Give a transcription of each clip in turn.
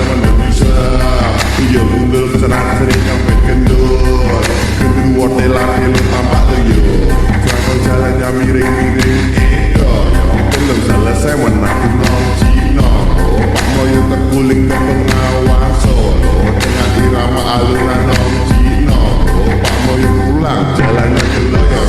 sama Indonesia. Iya unggul kesenangan sering sampai kendor. Kedua telah lu tampak tuh yo. Kalau jalannya miring-miring yo. Belum selesai menakut nol Cina. Pak Moyo terguling dan pengawas solo. Dengan irama alunan nol Cina. Pak Moyo pulang jalannya keloyo.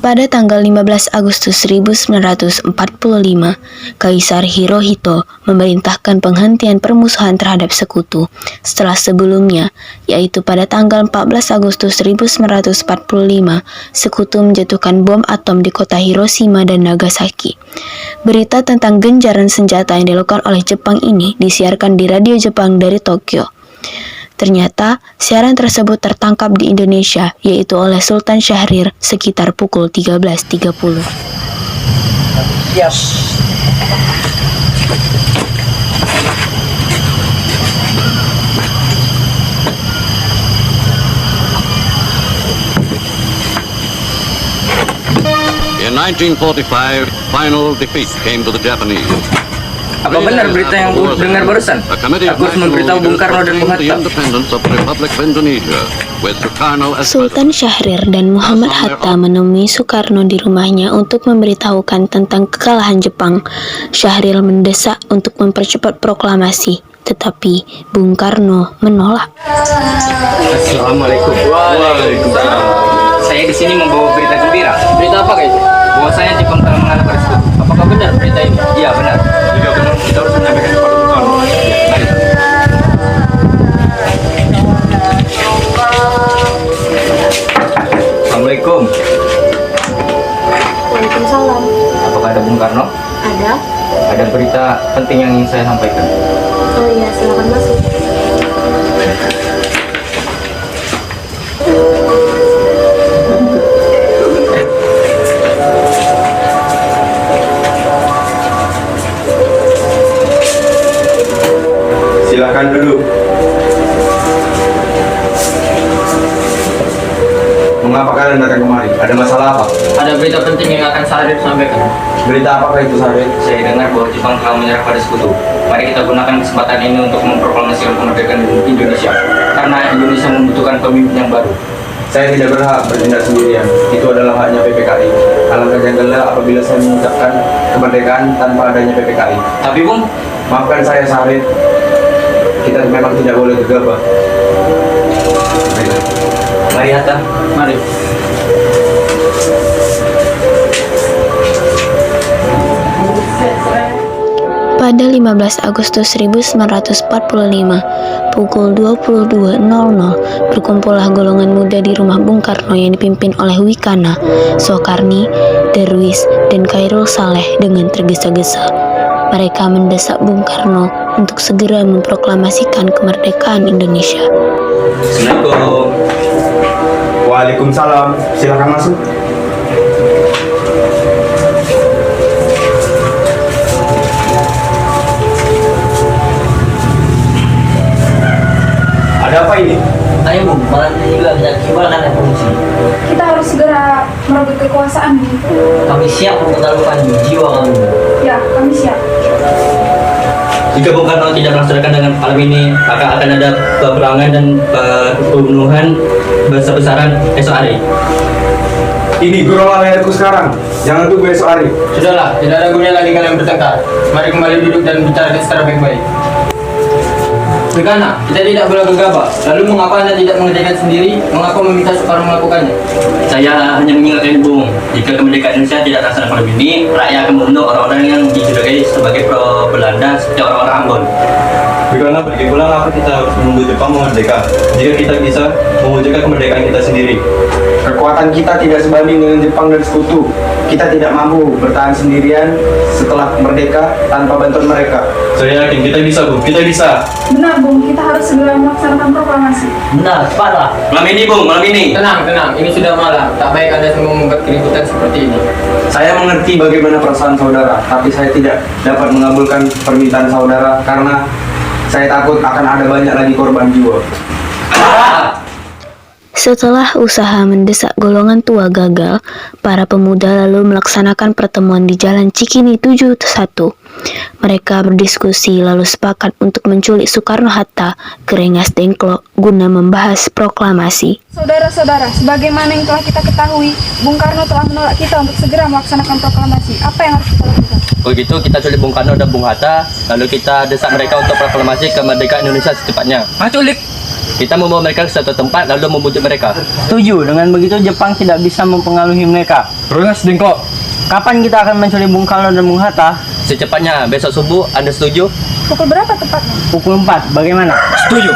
Pada tanggal 15 Agustus 1945, Kaisar Hirohito memerintahkan penghentian permusuhan terhadap sekutu setelah sebelumnya, yaitu pada tanggal 14 Agustus 1945, sekutu menjatuhkan bom atom di kota Hiroshima dan Nagasaki. Berita tentang genjaran senjata yang dilakukan oleh Jepang ini disiarkan di radio Jepang dari Tokyo. Ternyata, siaran tersebut tertangkap di Indonesia, yaitu oleh Sultan Syahrir sekitar pukul 13.30. Yes. In 1945, final defeat came to the Japanese. Apa benar berita yang gue dengar barusan? Aku harus memberitahu Bung Karno dan Bung Hatta. Sultan Syahrir dan Muhammad Hatta menemui Soekarno di rumahnya untuk memberitahukan tentang kekalahan Jepang. Syahrir mendesak untuk mempercepat proklamasi, tetapi Bung Karno menolak. Assalamualaikum. Waalaikumsalam. Saya di sini membawa berita gembira. Berita apa guys? Bahwasanya Jepang telah mengalahkan sekutu. Apakah benar berita ini? Iya benar. Jika benar, kita harus menyampaikan kepada Bung Karno. Mari. Assalamualaikum. Waalaikumsalam. Apakah ada Bung Karno? Ada? Ada berita penting yang ingin saya sampaikan. Oh iya, silakan masuk. Silakan duduk. Mengapa kalian datang kemari? Ada masalah apa? Ada berita penting yang akan Syahrir sampaikan. Berita apakah itu, Syahrir? Saya dengar bahwa Jepang telah menyerah pada sekutu. Mari kita gunakan kesempatan ini untuk memproklamasikan kemerdekaan Indonesia. Karena Indonesia membutuhkan pemimpin yang baru. Saya tidak berhak bertindak sendirian. Itu adalah haknya PPKI. Alangkah janggalnya apabila saya mengucapkan kemerdekaan tanpa adanya PPKI. Tapi Bung, Maafkan saya, Syahrir. Kita memang tidak boleh gegabah. mari Hatta, mari. Pada 15 Agustus 1945, pukul 22.00, berkumpullah golongan muda di rumah Bung Karno yang dipimpin oleh Wikana, Soekarni, Darwis, dan Khairul Saleh dengan tergesa-gesa. Mereka mendesak Bung Karno untuk segera memproklamasikan kemerdekaan Indonesia. Assalamualaikum. Waalaikumsalam. Silakan masuk. Ada apa ini? Ayo Bung, malam ini juga bisa kibarkan fungsi. Kita harus segera merebut kekuasaan. Kami siap mempertaruhkan jiwa kami. Ya, kami siap. Jika Bung Karno tidak melaksanakan dengan malam ini, maka akan ada peperangan dan pembunuhan besar-besaran esok hari. Ini guru layarku sekarang. Jangan tunggu esok hari. Sudahlah, tidak ada gunanya lagi kalian bertengkar. Mari kembali duduk dan bicara secara baik-baik. Begana, kita tidak boleh gegabah. Lalu mengapa Anda tidak mengerjakan sendiri? Mengapa meminta Soekarno melakukannya? Saya hanya mengingatkan Bung, jika kemerdekaan Indonesia tidak terlaksana malam ini, rakyat akan membunuh orang-orang yang dijuluki sebagai pro Belanda seperti orang-orang Ambon. Karena bagi pulang apa kita harus menunggu Jepang merdeka jika kita bisa mewujudkan kemerdekaan kita sendiri. Kekuatan kita tidak sebanding dengan Jepang dan sekutu. Kita tidak mampu bertahan sendirian setelah merdeka tanpa bantuan mereka. Saya yakin kita bisa, Bung. Kita bisa. Benar, Bung. Kita harus segera melaksanakan proklamasi. Benar, cepatlah. Malam ini Bung, malam ini. Tenang, ini sudah malam. Tak baik Anda semua membuat keributan seperti ini. Saya mengerti bagaimana perasaan saudara, tapi saya tidak dapat mengabulkan permintaan saudara karena saya takut akan ada banyak lagi korban jiwa. Setelah usaha mendesak golongan tua gagal, para pemuda lalu melaksanakan pertemuan di Jalan Cikini 71. Mereka berdiskusi lalu sepakat untuk menculik Soekarno-Hatta ke Rengas Dengklok guna membahas proklamasi. Saudara-saudara, sebagaimana yang telah kita ketahui, Bung Karno telah menolak kita untuk segera melaksanakan proklamasi. Apa yang harus kita lakukan? Begitu kita culik Bung Karno dan Bung Hatta, lalu kita desak mereka untuk proklamasi kemerdekaan Indonesia secepatnya. Culik! Kita membawa mereka ke suatu tempat lalu membujuk mereka. Setuju, dengan begitu Jepang tidak bisa mempengaruhi mereka. Rengas Dengklok. Kapan kita akan menculik Bung Karno dan Bung Hatta? Secepatnya, besok subuh. Anda setuju? Pukul berapa tepatnya? Pukul 4, bagaimana? Setuju.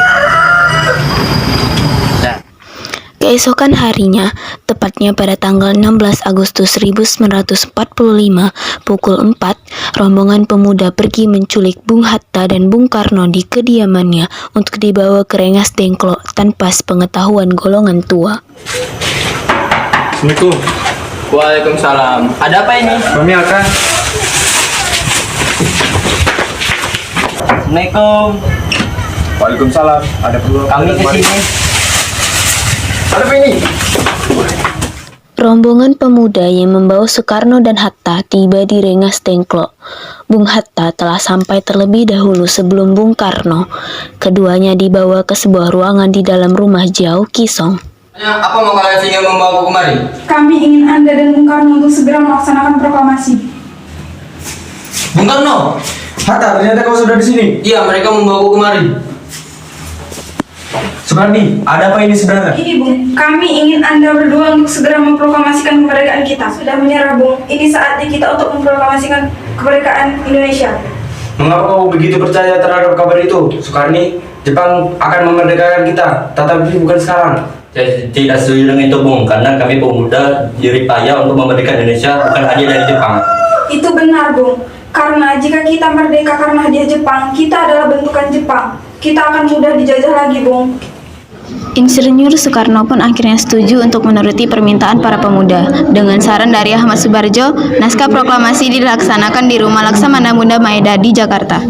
Keesokan harinya, tepatnya pada tanggal 16 Agustus 1945, pukul 4, rombongan pemuda pergi menculik Bung Hatta dan Bung Karno di kediamannya untuk dibawa ke Rengas Dengklok tanpa sepengetahuan golongan tua. Assalamualaikum. Waalaikumsalam. Ada apa ini? Kami akan. Assalamualaikum. Waalaikumsalam. Ada perlu apa? Kami kesini. Ada apa ini? Rombongan pemuda yang membawa Soekarno dan Hatta tiba di Rengas Dengklok. Bung Hatta telah sampai terlebih dahulu sebelum Bung Karno. Keduanya dibawa ke sebuah ruangan di dalam rumah jauh Kisong. Apa mau kalian sehingga membawa kemari? Kami ingin Anda dan Bung Karno untuk segera melaksanakan proklamasi. Bung Karno? Hatta, ternyata kau sudah di sini. Iya, mereka membawa kemari. Sukarni, ada apa ini sebenarnya? Ini, Bung. Kami ingin Anda berdua untuk segera memproklamasikan kemerdekaan kita. Sudah menyerah, Bung. Ini saatnya kita untuk memproklamasikan kemerdekaan Indonesia. Mengapa kau begitu percaya terhadap kabar itu? Sukarni, Jepang akan memerdekakan kita, tetapi bukan sekarang. Saya tidak setuju dengan itu, Bung, karena kami pemuda jeripaya untuk memerdekakan Indonesia, bukan hadiah dari Jepang. Itu benar, Bung. Karena jika kita merdeka karena hadiah Jepang, kita adalah bentukan Jepang. Kita akan mudah dijajah lagi, Bung. Insinyur Soekarno pun akhirnya setuju untuk menuruti permintaan para pemuda. Dengan saran dari Ahmad Subarjo, naskah proklamasi dilaksanakan di Rumah Laksamana Muda Maeda di Jakarta.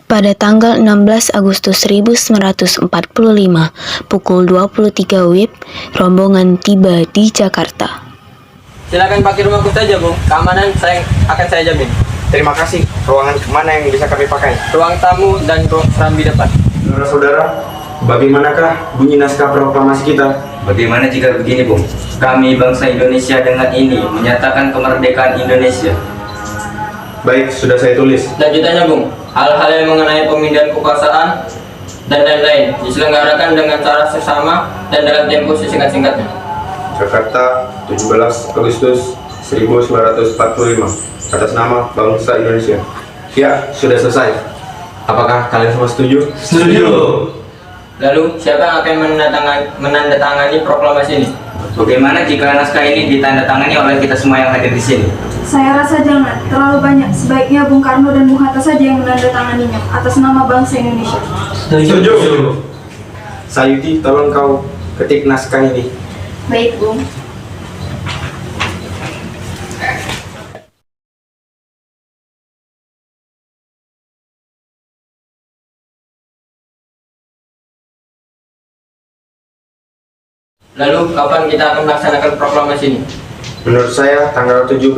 Pada tanggal 16 Agustus 1945, pukul 23 WIB, rombongan tiba di Jakarta. Silakan pakai rumahku saja, Bung. Keamanan akan saya jamin. Terima kasih. Ruangan mana yang bisa kami pakai? Ruang tamu dan ruang serambi depan. Saudara-saudara, bagaimanakah bunyi naskah proklamasi kita? Bagaimana jika begini, Bung? Kami bangsa Indonesia dengan ini menyatakan kemerdekaan Indonesia. Baik, sudah saya tulis. Lanjutannya, Bung, hal-hal yang mengenai pemindahan kekuasaan dan lain-lain diselenggarakan dengan cara sesama dan dalam tempo sesingkat-singkatnya. Jakarta, 17 Agustus 1945, atas nama bangsa Indonesia. Ya, sudah selesai. Apakah kalian semua setuju? Setuju. Lalu, siapa yang akan menandatangani proklamasi ini? Bagaimana jika naskah ini ditandatangani oleh kita semua yang hadir di sini? Saya rasa jangan, terlalu banyak. Sebaiknya Bung Karno dan Bung Hatta saja yang menandatanganinya atas nama bangsa Indonesia. Setuju. Sayuti, tolong kau ketik naskah ini. Baik, Bung. Lalu, kapan kita akan melaksanakan proklamasi ini? Menurut saya, tanggal 17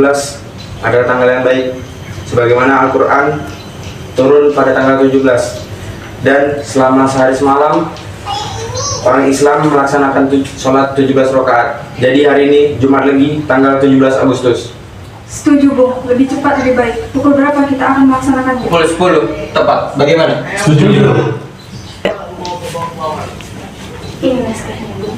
adalah tanggal yang baik. Sebagaimana Al-Quran turun pada tanggal 17. Dan selama sehari semalam orang Islam melaksanakan sholat 17 rakaat. Jadi hari ini Jumat Legi tanggal 17 Agustus. Setuju, Bung. Lebih cepat lebih baik. Pukul berapa kita akan melaksanakannya? Pukul 10 tepat. Bagaimana? Ini naskahnya, Bung.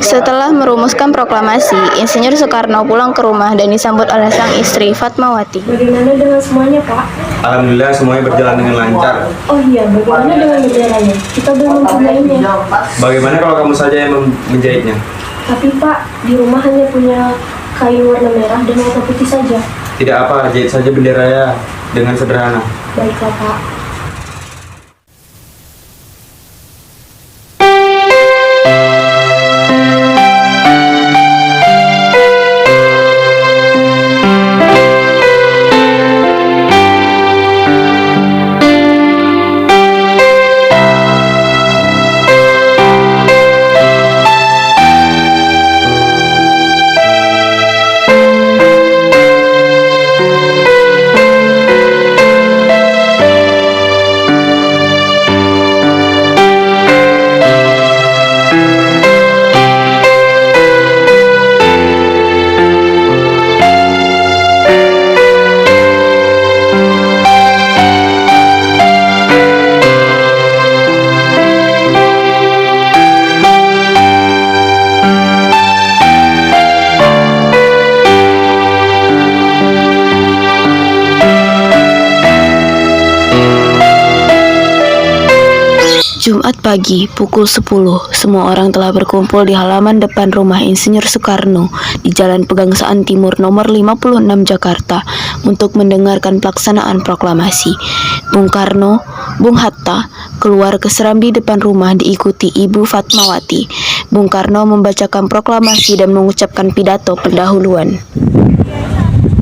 Setelah merumuskan proklamasi, Insinyur Soekarno pulang ke rumah dan disambut oleh sang istri Fatmawati. Bagaimana dengan semuanya, Pak? Alhamdulillah semuanya berjalan dengan lancar. Oh iya, bagaimana dengan benderanya? Kita belum mempunyainya. Bagaimana kalau kamu saja yang menjahitnya? Tapi Pak, di rumah hanya punya kain warna merah dan warna putih saja. Tidak apa, jahit saja benderanya dengan sederhana. Baiklah, Pak. Jumat pagi, pukul 10, semua orang telah berkumpul di halaman depan rumah Insinyur Soekarno di Jalan Pegangsaan Timur nomor 56 Jakarta untuk mendengarkan pelaksanaan proklamasi. Bung Karno, Bung Hatta keluar ke serambi depan rumah diikuti Ibu Fatmawati. Bung Karno membacakan proklamasi dan mengucapkan pidato pendahuluan.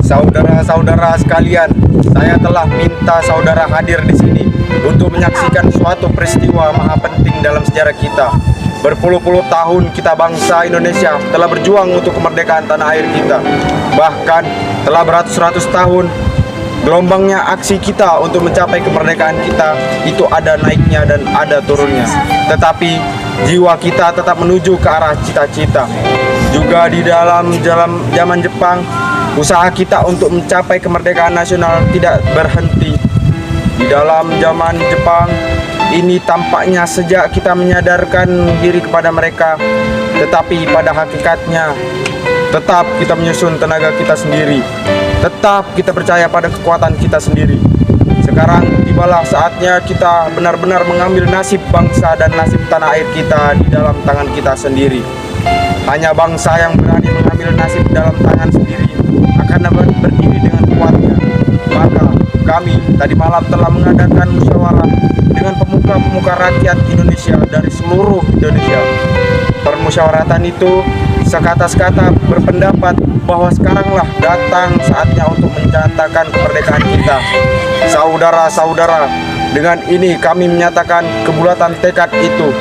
Saudara-saudara sekalian, saya telah minta saudara hadir di sini untuk menyaksikan suatu peristiwa maha penting dalam sejarah kita. Berpuluh-puluh tahun kita bangsa Indonesia telah berjuang untuk kemerdekaan tanah air kita. Bahkan telah beratus-ratus tahun gelombangnya aksi kita untuk mencapai kemerdekaan kita itu ada naiknya dan ada turunnya. Tetapi jiwa kita tetap menuju ke arah cita-cita. Juga di dalam zaman Jepang, usaha kita untuk mencapai kemerdekaan nasional tidak berhenti. Di dalam zaman Jepang ini tampaknya sejak kita menyadarkan diri kepada mereka, tetapi pada hakikatnya tetap kita menyusun tenaga kita sendiri. Tetap kita percaya pada kekuatan kita sendiri. Sekarang tibalah saatnya kita benar-benar mengambil nasib bangsa dan nasib tanah air kita di dalam tangan kita sendiri. Hanya bangsa yang berani mengambil nasib dalam tangan sendiri akan dapat berdiri dengan kuatnya. Maka kami tadi malam telah mengadakan musyawarah dengan pemuka-pemuka rakyat Indonesia dari seluruh Indonesia. Permusyawaratan itu sekata-sekata berpendapat bahwa sekaranglah datang saatnya untuk menyatakan kemerdekaan kita. Saudara-saudara, dengan ini kami menyatakan kebulatan tekad itu.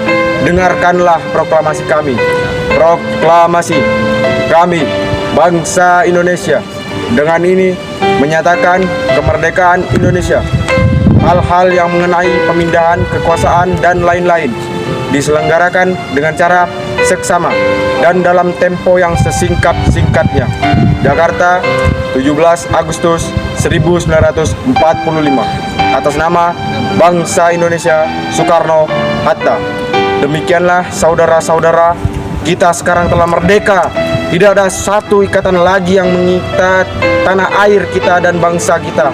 Dengarkanlah proklamasi kami. Proklamasi kami, bangsa Indonesia, dengan ini menyatakan kemerdekaan Indonesia. Hal-hal yang mengenai pemindahan kekuasaan dan lain-lain diselenggarakan dengan cara seksama dan dalam tempo yang sesingkat-singkatnya. Jakarta, 17 Agustus 1945. Atas nama bangsa Indonesia, Soekarno-Hatta. Demikianlah saudara-saudara, kita sekarang telah merdeka. Tidak ada satu ikatan lagi yang mengikat tanah air kita dan bangsa kita.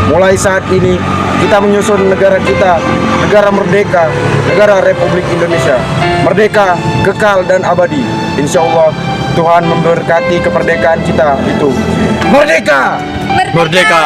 Mulai saat ini kita menyusun negara kita, negara merdeka, negara Republik Indonesia. Merdeka, kekal dan abadi. Insya Allah Tuhan memberkati kemerdekaan kita itu. Merdeka! Merdeka!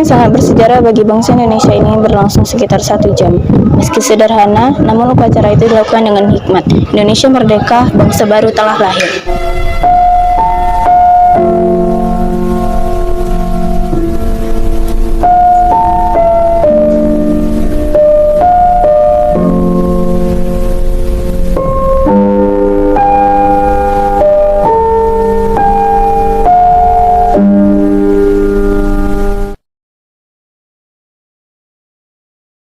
sangat bersejarah bagi bangsa Indonesia ini berlangsung sekitar 1 jam. Meski sederhana, namun upacara itu dilakukan dengan hikmat. Indonesia merdeka, bangsa baru telah lahir.